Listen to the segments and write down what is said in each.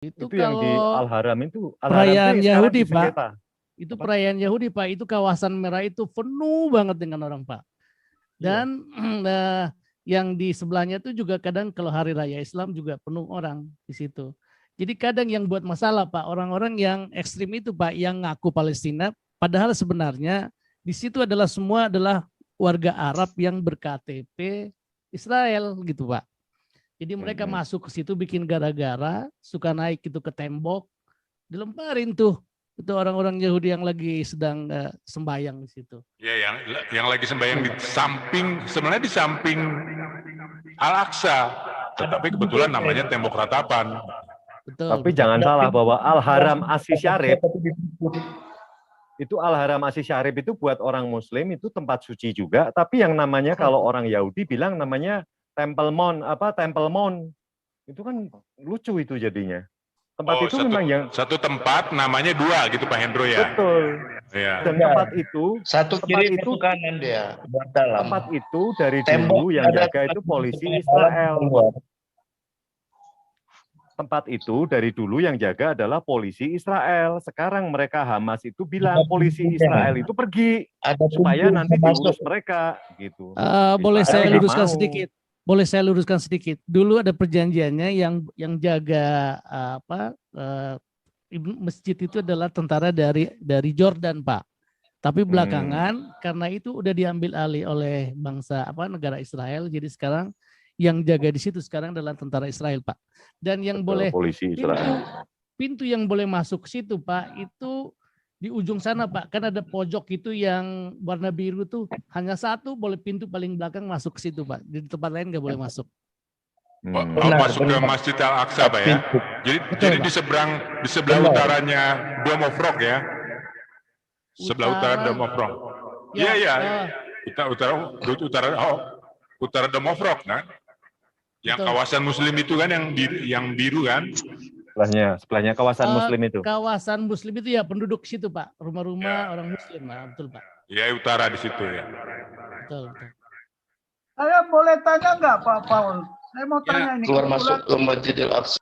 Itu Itu yang di kalau Al-Haram itu. Al-Haram perayaan itu sekarang Yahudi, Pak. disengketa. Itu Apa? perayaan Yahudi, Pak. Itu kawasan merah itu penuh banget dengan orang, Pak. Dan yang di sebelahnya itu juga kadang kalau hari raya Islam juga penuh orang di situ. Jadi kadang yang buat masalah, Pak, orang-orang yang ekstrim itu, Pak, yang ngaku Palestina, padahal sebenarnya di situ adalah semua adalah warga Arab yang ber-KTP Israel gitu, Pak. Jadi mereka masuk ke situ bikin gara-gara, suka naik itu ke tembok, dilemparin tuh. Itu orang-orang Yahudi yang lagi sedang sembahyang di situ. Ya, yang lagi sembahyang di samping, sebenarnya di samping Al-Aqsa, tetapi kebetulan namanya tembok ratapan. Betul. Tapi betul. jangan salah bahwa Al-Haram Asy-Syarif itu Al-Haram Asy-Syarif itu buat orang Muslim itu tempat suci juga. Tapi yang namanya kalau orang Yahudi bilang namanya Temple Mount, Temple Mount. Itu kan lucu itu jadinya. Tempat itu memang yang satu tempat namanya dua gitu Pak Hendro ya. betul. Ya. Dan tempat itu satu kiri satu kanan dia buat dalam. Tempat itu dari Tembok dulu yang jaga itu polisi Israel. Tempat itu dari dulu yang jaga adalah polisi Israel. Sekarang mereka Hamas itu bilang polisi Israel itu pergi supaya nanti diurus mereka gitu. Boleh saya Israel nggak luruskan mau. sedikit. Boleh saya luruskan sedikit. Dulu ada perjanjiannya yang jaga masjid itu adalah tentara dari Jordan, Pak. Tapi belakangan karena itu udah diambil alih oleh negara Israel, jadi sekarang yang jaga di situ sekarang adalah tentara Israel, Pak. Dan yang boleh polisi Israel. pintu yang boleh masuk ke situ, Pak, itu di ujung sana, Pak. Kan ada pojok itu yang warna biru tuh hanya satu, boleh pintu paling belakang masuk ke situ, Pak. Di tempat lain nggak boleh masuk. Masuk ke Masjid Al-Aqsa, Pak ya. Jadi di sebelah utaranya Dome of Rock ya. Sebelah utara Dome of Rock. Iya. Utara Dome of Rock kan. Yang kawasan Muslim itu kan yang biru kan. Sebelahnya kawasan Muslim itu. Kawasan Muslim itu ya penduduk situ, Pak. Rumah-rumah orang Muslim, Pak. Betul, Pak. Ya, utara di situ ya. Betul. Saya boleh tanya nggak, Pak Paul? Saya mau tanya ini. Keluar masuk ke Masjidil Aqsa.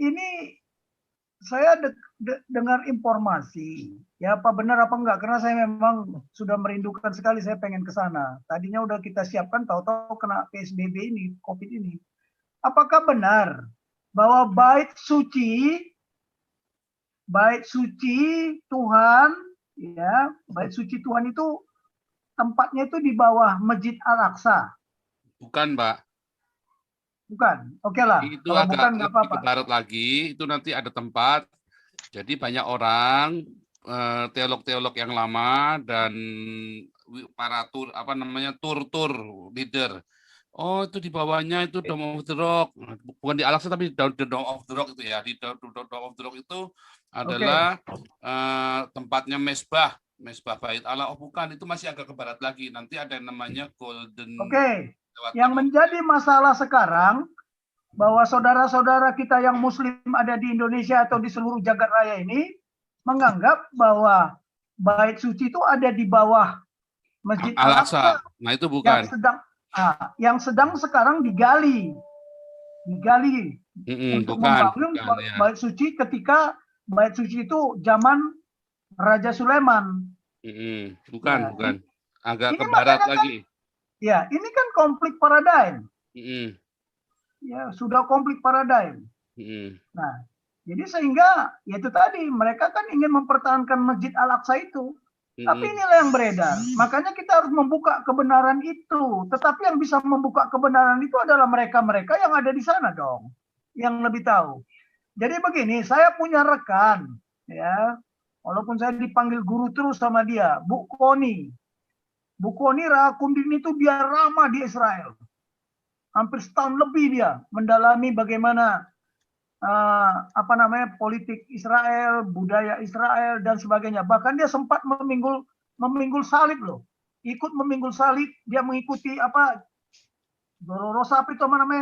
Ini saya dengar informasi, ya apa benar apa enggak? Karena saya memang sudah merindukan sekali, saya pengen ke sana. Tadinya udah kita siapkan, tahu-tahu kena PSBB ini, COVID ini. Apakah benar bahwa bait suci Tuhan, ya, bait suci Tuhan itu tempatnya itu di bawah Masjid Al-Aqsa? Bukan, Pak. Bukan, oke lah. Itu kalau agak bukan nggak apa-apa. ke barat lagi, itu nanti ada tempat. Jadi banyak orang, teolog-teolog yang lama dan para tur leader. Oh, itu di bawahnya itu Dome of the Rock. Bukan di Al-Aqsa tapi di Dome of the Rock itu ya. Di Dome of the Rock itu adalah tempatnya mesbah Bait Allah. Oh, bukan, itu masih agak ke barat lagi. Nanti ada yang namanya Golden. Oke. Yang menjadi masalah sekarang bahwa saudara-saudara kita yang Muslim ada di Indonesia atau di seluruh jagat raya ini menganggap bahwa bait suci itu ada di bawah Masjid Al-Aqsa. Nah, itu bukan. Yang sedang sekarang digali untuk membangun bait suci ketika bait suci itu zaman Raja Sulaiman. Bukan. Agak ke barat lagi. Ya, ini kan konflik paradigm. Ya, sudah konflik paradigm. Nah, jadi sehingga ya itu tadi mereka kan ingin mempertahankan Masjid Al-Aqsa itu. Tapi inilah yang beredar. Makanya kita harus membuka kebenaran itu. Tetapi yang bisa membuka kebenaran itu adalah mereka-mereka yang ada di sana dong, yang lebih tahu. Jadi begini, saya punya rekan, ya, walaupun saya dipanggil guru terus sama dia, Bu Koni. Bu Koni Rakundin itu dia ramah di Israel. Hampir setahun lebih dia mendalami bagaimana politik Israel, budaya Israel dan sebagainya. Bahkan dia sempat meminggul salib loh. Ikut meminggul salib, dia mengikuti Dolorosa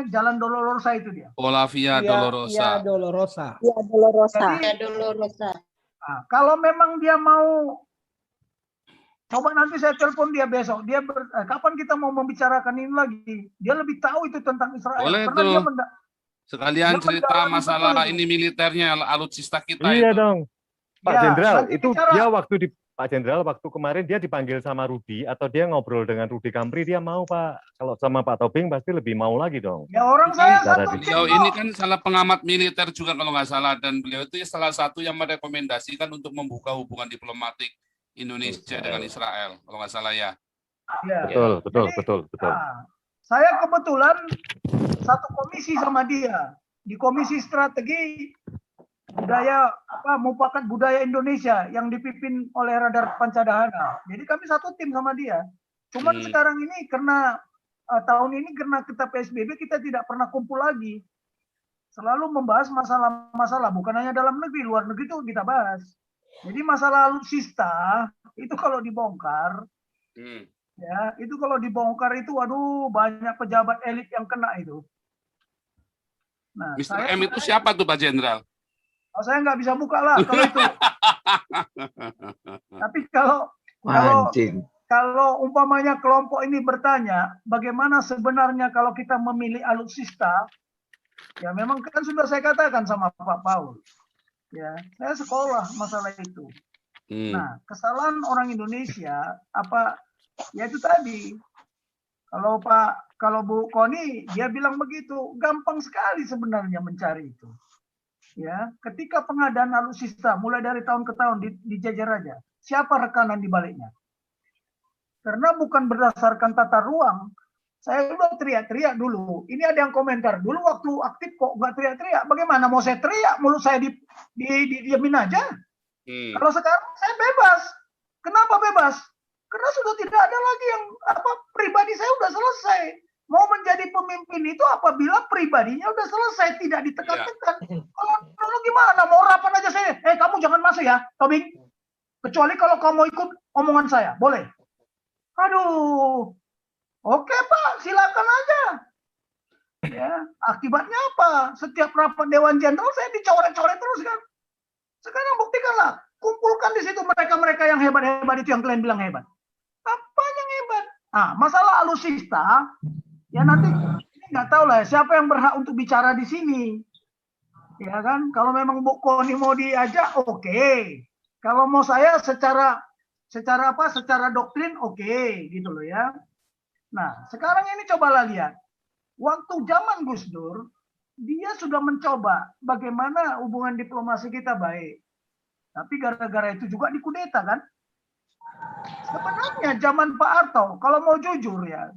Jalan Dolorosa itu dia. Via Dolorosa. Nah, kalau memang dia mau, coba nanti saya telepon dia besok. Kapan kita mau membicarakan ini lagi? Dia lebih tahu itu tentang Israel. Boleh karena tuh. Sekalian Dia cerita mendalami masalah betul itu. ini militernya, alutsista kita Iya itu. dong. Pak Ya, Jenderal, nanti itu bicara- dia Pak Jenderal waktu kemarin dia dipanggil sama Rudi atau dia ngobrol dengan Rudi Kampri, dia mau Pak. Kalau sama Pak Tobing pasti lebih mau lagi dong. Ya orang Bukan, saya cara satu di- tim Beliau kok. ini kan salah pengamat militer juga kalau nggak salah, dan beliau itu salah satu yang merekomendasikan untuk membuka hubungan diplomatik Indonesia dengan Israel kalau nggak salah ya. Ya. Betul. Nah, saya kebetulan satu komisi sama dia di komisi strategi budaya mufakat budaya Indonesia yang dipimpin oleh Radar Pancadhana. Jadi kami satu tim sama dia. Cuman sekarang ini karena tahun ini karena kita PSBB kita tidak pernah kumpul lagi. Selalu membahas masalah-masalah bukan hanya dalam negeri, luar negeri itu kita bahas. Jadi masalah alutsista itu kalau dibongkar ya, itu kalau dibongkar itu waduh banyak pejabat elit yang kena itu. Nah, Mr. M itu siapa tuh Pak Jenderal? Saya nggak bisa buka lah kalau itu. Tapi kalau umpamanya kelompok ini bertanya bagaimana sebenarnya kalau kita memilih alutsista, ya memang kan sudah saya katakan sama Pak Paul. Ya, saya sekolah masalah itu. Nah, kesalahan orang Indonesia ya itu tadi. Kalau Bu Koni dia bilang begitu, gampang sekali sebenarnya mencari itu. Ya, ketika pengadaan alutsista mulai dari tahun ke tahun dijajar aja. Siapa rekanan di baliknya? Karena bukan berdasarkan tata ruang. Saya udah teriak-teriak dulu. Ini ada yang komentar dulu waktu aktif kok nggak teriak-teriak. Bagaimana mau saya teriak? Mulut saya diamin aja. Kalau sekarang saya bebas. Kenapa bebas? Karena sudah tidak ada lagi yang pribadi saya udah selesai. Mau menjadi pemimpin itu apabila pribadinya udah selesai, tidak ditekan-tekan. Kalau dulu gimana? Mau rapat aja saya. Kamu jangan masuk ya, Tobing. Kecuali kalau kamu ikut omongan saya, boleh. Aduh. Oke Pak, silakan aja. Ya, akibatnya apa? Setiap rapat Dewan Jenderal saya dicoret-coret terus kan. Sekarang buktikanlah, kumpulkan di situ mereka-mereka yang hebat-hebat itu yang kalian bilang hebat. Apa yang hebat? Masalah alutsista, ya nanti ini nggak tahu lah siapa yang berhak untuk bicara di sini. Ya kan, kalau memang Bu Koni mau diajak, oke. Kalau mau saya secara doktrin, oke, gitu loh ya. Nah, sekarang ini cobalah lihat. Waktu zaman Gus Dur, dia sudah mencoba bagaimana hubungan diplomasi kita baik. Tapi gara-gara itu juga dikudeta kan. Sebenarnya zaman Pak Harto, kalau mau jujur ya,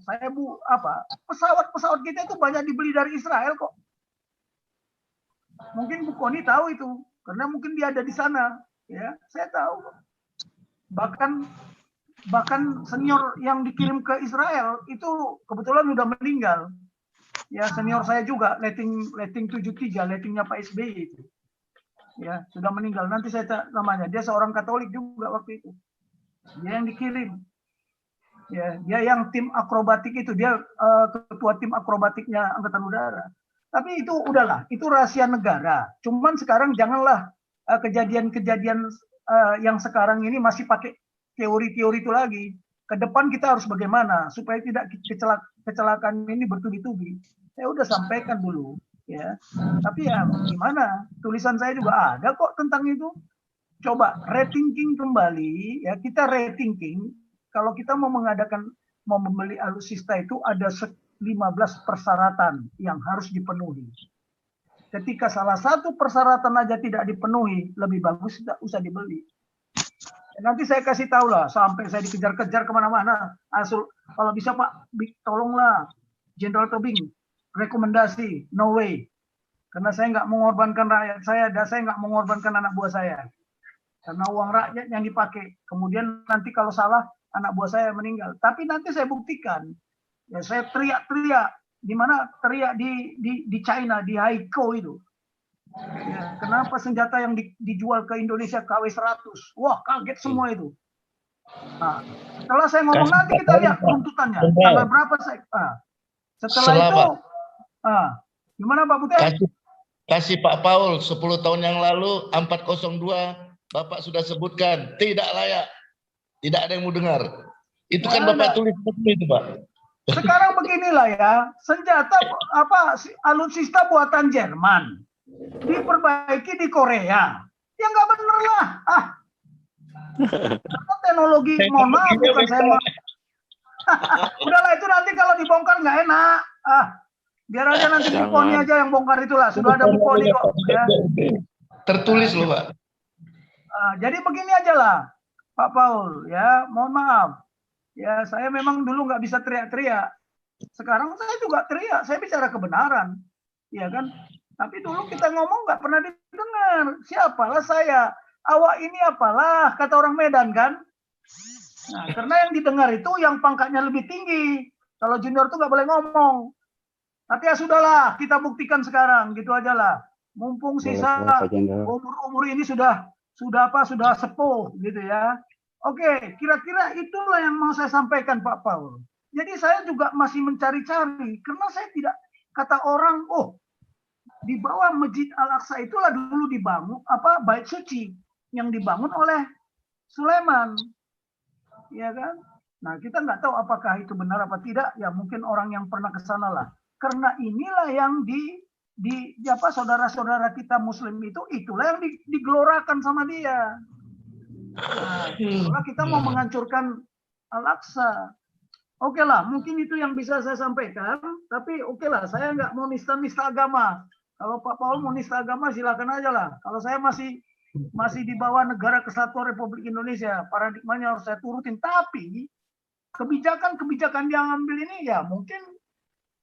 pesawat-pesawat kita itu banyak dibeli dari Israel kok. Mungkin Bu Koni tahu itu, karena mungkin dia ada di sana. Ya, saya tahu. Bahkan senior yang dikirim ke Israel itu kebetulan sudah meninggal. Ya, senior saya juga, letting 73, lettingnya Pak SBY itu. Ya, sudah meninggal. Nanti saya namanya. Dia seorang Katolik juga waktu itu. Dia yang dikirim. Ya, dia yang tim akrobatik itu, dia ketua tim akrobatiknya Angkatan Udara. Tapi itu udahlah, itu rahasia negara. Cuman sekarang janganlah kejadian-kejadian yang sekarang ini masih pakai teori-teori itu lagi. Ke depan kita harus bagaimana supaya tidak kecelakaan ini bertubi-tubi. Saya udah sampaikan dulu, ya. Tapi ya gimana? Tulisan saya juga ada kok tentang itu. Coba rethinking kembali, ya kita rethinking. Kalau kita mau membeli alutsista itu ada 15 persyaratan yang harus dipenuhi. Ketika salah satu persyaratan aja tidak dipenuhi, lebih bagus tidak usah dibeli. Nanti saya kasih tahu lah, sampai saya dikejar-kejar kemana-mana. Kalau bisa Pak, tolonglah Jenderal Tobing, rekomendasi, no way. Karena saya nggak mengorbankan rakyat saya, dan saya nggak mengorbankan anak buah saya. Karena uang rakyat yang dipakai. Kemudian nanti kalau salah, anak buah saya meninggal. Tapi nanti saya buktikan. Ya, saya teriak-teriak. Di mana teriak di China, di Haikou itu. Ya, kenapa senjata yang dijual ke Indonesia KW-100? Wah, kaget semua itu. Nah, setelah saya ngomong nanti kita lihat tuntutannya. Tanggal berapa saya? Setelah itu, gimana Pak Butet? Kasih Pak Paul 10 tahun yang lalu 402 Bapak sudah sebutkan tidak layak, tidak ada yang mau dengar. Itu kan Bapak tulis itu Pak. Sekarang beginilah ya, senjata alutsista buatan Jerman diperbaiki di Korea, ya nggak bener lah. Teknologi, mohon maaf, bukan saya mau. Udahlah, itu nanti kalau dibongkar nggak enak. Biar aja nanti Bu Poni aja yang bongkar itulah. Sudah ada Bu Poni kok. Ya. Tertulis loh, Pak. Jadi begini aja lah, Pak Paul. Ya, mohon maaf. Ya, saya memang dulu nggak bisa teriak-teriak. Sekarang saya juga teriak. Saya bicara kebenaran, ya kan. Tapi dulu kita ngomong nggak pernah didengar. Siapalah saya? Awak ini apalah? Kata orang Medan kan. Nah, karena yang didengar itu yang pangkatnya lebih tinggi. Kalau junior tuh nggak boleh ngomong. Tapi ya sudahlah, kita buktikan sekarang, gitu aja lah. Mumpung sisa umur ini sudah sepuh, gitu ya. Oke, kira-kira itulah yang mau saya sampaikan, Pak Paul. Jadi saya juga masih mencari-cari, karena saya tidak, kata orang, di bawah Masjid Al-Aqsa itulah dulu dibangun bait suci yang dibangun oleh Sulaiman, ya kan? Nah, kita nggak tahu apakah itu benar apa tidak. Ya mungkin orang yang pernah ke sana lah. Karena inilah yang saudara-saudara kita Muslim itulah yang digelorakan sama dia. Nah, kalau kita mau menghancurkan Al-Aqsa, oke lah, mungkin itu yang bisa saya sampaikan. Tapi oke lah, saya nggak mau nista-nista agama. Kalau Pak Paul mau nista agama, silakan aja lah. Kalau saya masih di bawah Negara Kesatuan Republik Indonesia, paradigmanya harus saya turutin. Tapi kebijakan-kebijakan yang ambil ini ya mungkin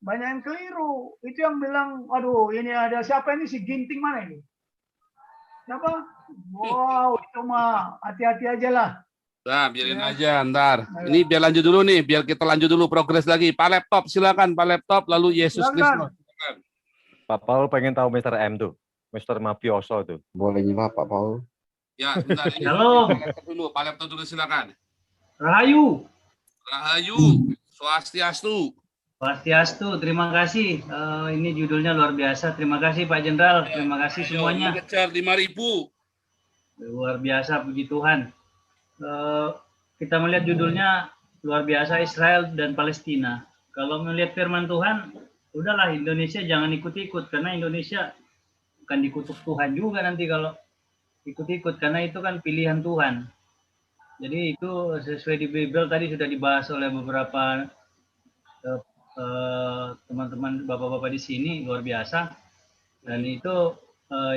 banyak yang keliru. Itu yang bilang, aduh ini ada siapa ini, si Ginting mana ini? Siapa? Wow, itu mah hati-hati aja lah. Nah, biarin aja ntar. Ini biar lanjut dulu nih, biar kita lanjut dulu progres lagi. Pak Laptop, silakan Pak Laptop, lalu Yesus Kristus. Pak Paul pengen tahu Mr. M tuh, Mr. Mafioso tuh. Boleh nih Pak Paul. Ya, bentar ini. Halo. Pak Laptop dulu silakan. Rahayu. Rahayu, Swastiastu. Swastiastu, terima kasih. Ini judulnya luar biasa. Terima kasih Pak Jenderal, terima kasih semuanya. Mengejar 5.000. Luar biasa, puji Tuhan. Kita melihat judulnya luar biasa, Israel dan Palestina. Kalau melihat firman Tuhan, udahlah Indonesia jangan ikut-ikut, karena Indonesia akan dikutuk Tuhan juga nanti kalau ikut-ikut, karena itu kan pilihan Tuhan. Jadi itu sesuai di Bible tadi sudah dibahas oleh beberapa teman-teman bapak-bapak di sini, luar biasa. Dan itu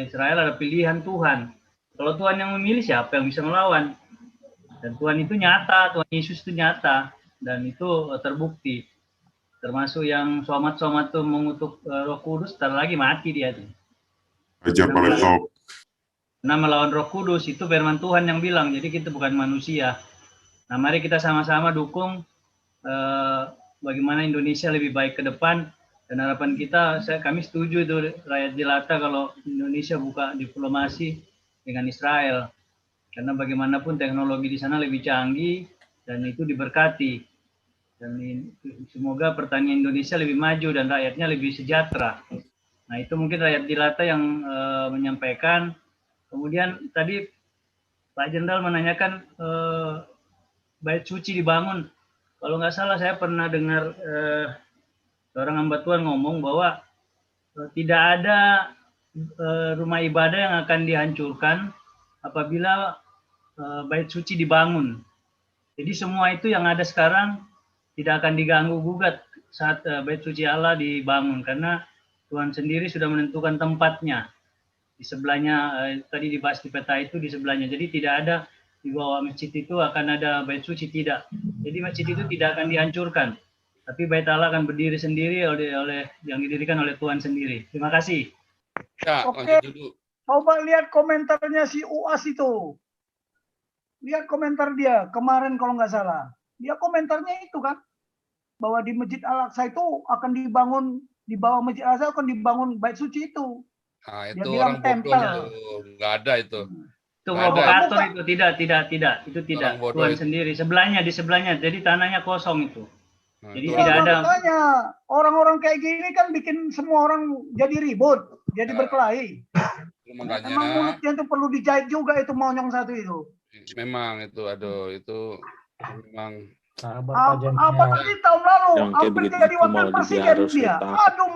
Israel ada pilihan Tuhan. Kalau Tuhan yang memilih, siapa yang bisa melawan? Dan Tuhan itu nyata, Tuhan Yesus itu nyata, dan itu terbukti. Termasuk yang somat-somat itu mengutuk Roh Kudus, ntar lagi mati dia. Karena melawan Roh Kudus itu firman Tuhan yang bilang, jadi kita bukan manusia. Nah, mari kita sama-sama dukung bagaimana Indonesia lebih baik ke depan, dan harapan kita, kami setuju itu rakyat jelata kalau Indonesia buka diplomasi dengan Israel, karena bagaimanapun teknologi di sana lebih canggih dan itu diberkati, dan semoga pertanian Indonesia lebih maju dan rakyatnya lebih sejahtera. Nah, itu mungkin rakyat jelata yang menyampaikan. Kemudian tadi Pak Jenderal menanyakan bait suci dibangun. Kalau nggak salah saya pernah dengar seorang hamba Tuhan ngomong bahwa tidak ada rumah ibadah yang akan dihancurkan apabila bait suci dibangun. Jadi semua itu yang ada sekarang tidak akan diganggu gugat saat bait suci Allah dibangun, karena Tuhan sendiri sudah menentukan tempatnya. Di sebelahnya, tadi dibahas di peta itu di sebelahnya. Jadi tidak ada di bawah masjid itu akan ada bait suci, tidak. Jadi masjid itu tidak akan dihancurkan. Tapi bait Allah akan berdiri sendiri oleh yang didirikan oleh Tuhan sendiri. Terima kasih. Ya, oke, coba lihat komentarnya si UAS itu. Lihat komentar dia kemarin kalau nggak salah. Dia komentarnya itu kan, bahwa di Masjid Al-Aqsa itu akan dibangun, di bawah Masjid Al-Aqsa akan dibangun bait suci itu. Nah, dia itu bilang orang bodoh, nggak ada itu. Itu provokator itu, tidak. Itu tidak. Tuhan sendiri. Di sebelahnya. Jadi tanahnya kosong itu. Jadi tidak ada. Makanya orang-orang kayak gini kan bikin semua orang jadi ribut, jadi berkelahi. Makanya, emang mulutnya itu perlu dijahit juga itu monyong satu itu. Memang itu, aduh, itu memang Apalagi tahun lalu hampir jadi wakil presiden dia. Aduh,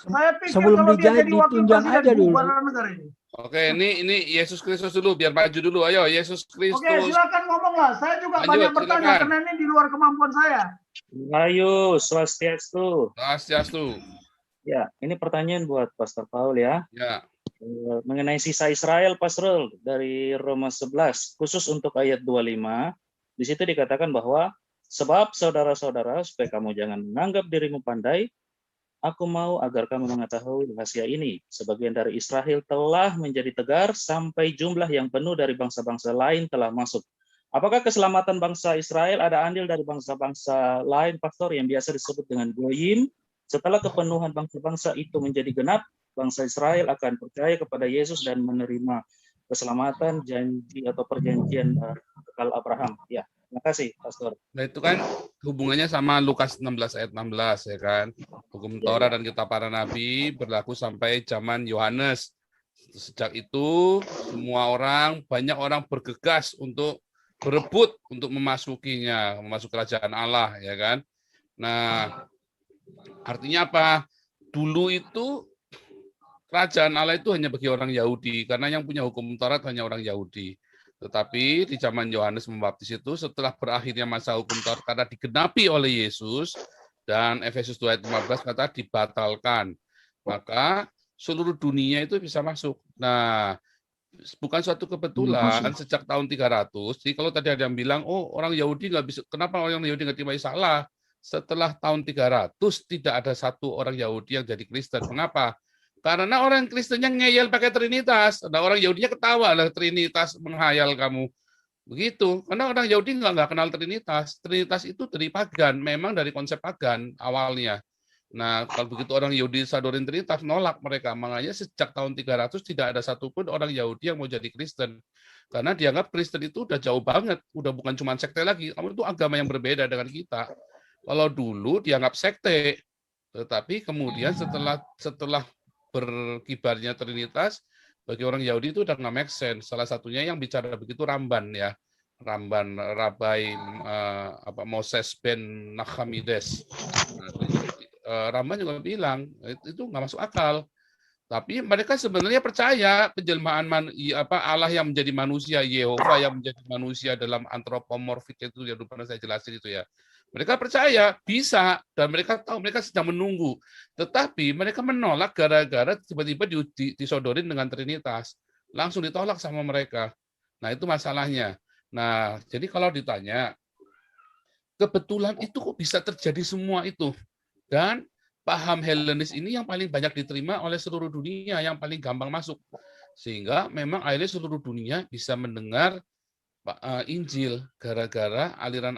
saya pikir sebelum kalau dia jadi wakil ditunjang presiden aja dulu. bubar negara ini. Oke, ini Yesus Kristus dulu, biar maju dulu. Ayo, Yesus Kristus. Oke, silakan ngomonglah. Saya juga Lanjut, banyak bertanya silakan. karena ini di luar kemampuan saya. Ayo, swastiastu. Swastiastu. Ya, ini pertanyaan buat Pastor Paul ya. Ya. Mengenai sisa Israel, Pastor, dari Roma 11, khusus untuk ayat 25, di situ dikatakan bahwa sebab saudara-saudara, supaya kamu jangan menganggap dirimu pandai, aku mau agar kamu mengetahui rahasia ini. Sebagian dari Israel telah menjadi tegar sampai jumlah yang penuh dari bangsa-bangsa lain telah masuk. Apakah keselamatan bangsa Israel ada andil dari bangsa-bangsa lain, Pastor, yang biasa disebut dengan Goyim? Setelah kepenuhan bangsa-bangsa itu menjadi genap, bangsa Israel akan percaya kepada Yesus dan menerima keselamatan janji atau perjanjian kekal Abraham. Ya, terima kasih, Pastor. Nah, itu kan hubungannya sama Lukas 16 ayat 16 ya kan. Hukum Taurat dan kitab para nabi berlaku sampai zaman Yohanes. Sejak itu banyak orang bergegas untuk berebut untuk memasukinya, memasuki kerajaan Allah ya kan. Nah, artinya apa? Dulu itu kerajaan Allah itu hanya bagi orang Yahudi, karena yang punya hukum Taurat hanya orang Yahudi. Tetapi di zaman Yohanes Pembaptis itu, setelah berakhirnya masa hukum Taurat karena digenapi oleh Yesus, dan Efesus 2 ayat 15 kata dibatalkan, maka seluruh dunia itu bisa masuk. Nah, bukan suatu kebetulan sejak tahun 300. Jadi kalau tadi ada yang bilang, oh orang Yahudi nggak bisa, kenapa orang Yahudi nggak terima salah? Setelah tahun 300 tidak ada satu orang Yahudi yang jadi Kristen. Mengapa? Karena orang Kristennya ngeyel pakai Trinitas. Nah, orang Yahudinya ketawa lah Trinitas menghayal kamu. Begitu. Karena orang Yahudi nggak kenal Trinitas. Trinitas itu dari pagan, memang dari konsep pagan awalnya. Nah, kalau begitu orang Yahudi sadorin Trinitas, nolak mereka. Makanya sejak tahun 300 tidak ada satupun orang Yahudi yang mau jadi Kristen. Karena dianggap Kristen itu udah jauh banget. Udah bukan cuma sekte lagi. Kamu itu agama yang berbeda dengan kita. Kalau dulu dianggap sekte. Tetapi kemudian setelah berkibarnya Trinitas, bagi orang Yahudi itu udah nggak make sense. Salah satunya yang bicara begitu Ramban ya. Ramban, Rabai Moses ben Nachamides. Ramban juga bilang itu nggak masuk akal. Tapi mereka sebenarnya percaya penjelmaan Allah yang menjadi manusia, Yehova yang menjadi manusia dalam antropomorfik itu yang pernah saya jelasin itu ya. Mereka percaya bisa dan mereka tahu mereka sedang menunggu. Tetapi mereka menolak gara-gara tiba-tiba disodorin dengan Trinitas. Langsung ditolak sama mereka. Nah, itu masalahnya. Nah, jadi kalau ditanya kebetulan itu kok bisa terjadi semua itu. Dan paham Helenis ini yang paling banyak diterima oleh seluruh dunia, yang paling gampang masuk. Sehingga memang akhirnya seluruh dunia bisa mendengar Injil gara-gara aliran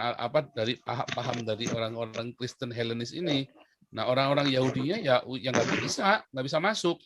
dari paham dari orang-orang Kristen Helenis ini. Nah, orang-orang Yahudinya ya yang nggak bisa masuk.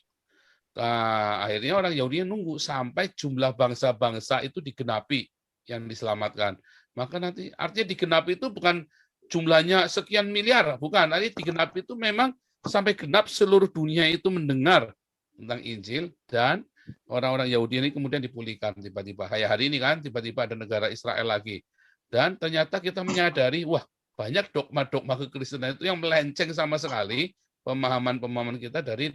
Nah, akhirnya orang Yahudi nunggu sampai jumlah bangsa-bangsa itu digenapi yang diselamatkan. Maka nanti artinya digenapi itu bukan jumlahnya sekian miliar, bukan. Artinya digenapi itu memang sampai genap seluruh dunia itu mendengar tentang Injil dan orang-orang Yahudi ini kemudian dipulihkan tiba-tiba. Kayak hari ini kan tiba-tiba ada negara Israel lagi. Dan ternyata kita menyadari, wah banyak dogma-dogma kekristenan itu yang melenceng sama sekali pemahaman-pemahaman kita dari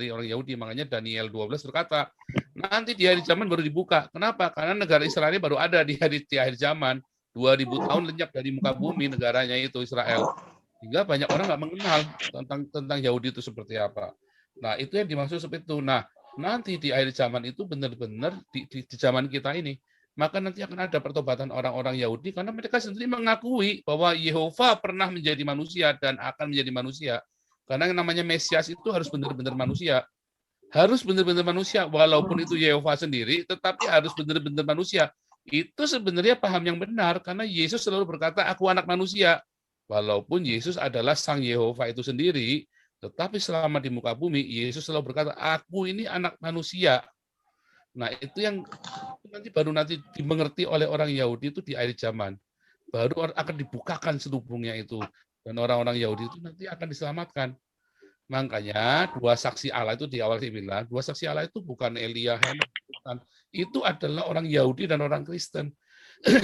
orang Yahudi. Makanya Daniel 12 berkata, nanti di akhir zaman baru dibuka. Kenapa? Karena negara Israel ini baru ada di akhir zaman. 2000 tahun lenyap dari muka bumi negaranya itu Israel. Sehingga banyak orang nggak mengenal tentang Yahudi itu seperti apa. Nah, itu yang dimaksud seperti itu. Nah, nanti di akhir zaman itu benar-benar di zaman kita ini, maka nanti akan ada pertobatan orang-orang Yahudi karena mereka sendiri mengakui bahwa Yehova pernah menjadi manusia dan akan menjadi manusia. Karena yang namanya Mesias itu harus benar-benar manusia. Harus benar-benar manusia, walaupun itu Yehova sendiri, tetapi harus benar-benar manusia. Itu sebenarnya paham yang benar, karena Yesus selalu berkata, aku anak manusia. Walaupun Yesus adalah Sang Yehova itu sendiri, tetapi selama di muka bumi, Yesus selalu berkata, aku ini anak manusia. Nah, itu yang baru nanti dimengerti oleh orang Yahudi itu di akhir zaman. Baru akan dibukakan selubungnya itu. Dan orang-orang Yahudi itu nanti akan diselamatkan. Makanya dua saksi Allah itu di awal saya bilang, dua saksi Allah itu bukan Elia, bukan. Itu adalah orang Yahudi dan orang Kristen.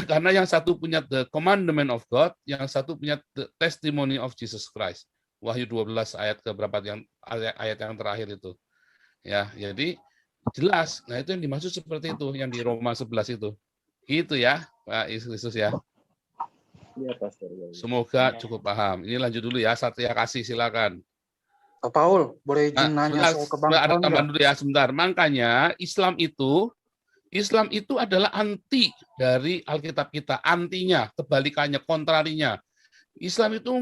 Karena yang satu punya the commandment of God, yang satu punya the testimony of Jesus Christ. Wahyu 12 ayat ke berapa yang ayat yang terakhir itu. Ya, jadi jelas. Nah, itu yang dimaksud seperti itu yang di Roma 11 itu. Itu ya, Pak Yesus ya. Iya, Pastor. Semoga cukup paham. Ini lanjut dulu ya, Satya Kasih silakan. Pak Paul, boleh izin nanya soal kebangsaan? Ada tambahan dulu ya sebentar. Makanya Islam itu adalah anti dari Alkitab kita, antinya, kebalikannya, kontrarinya. Islam itu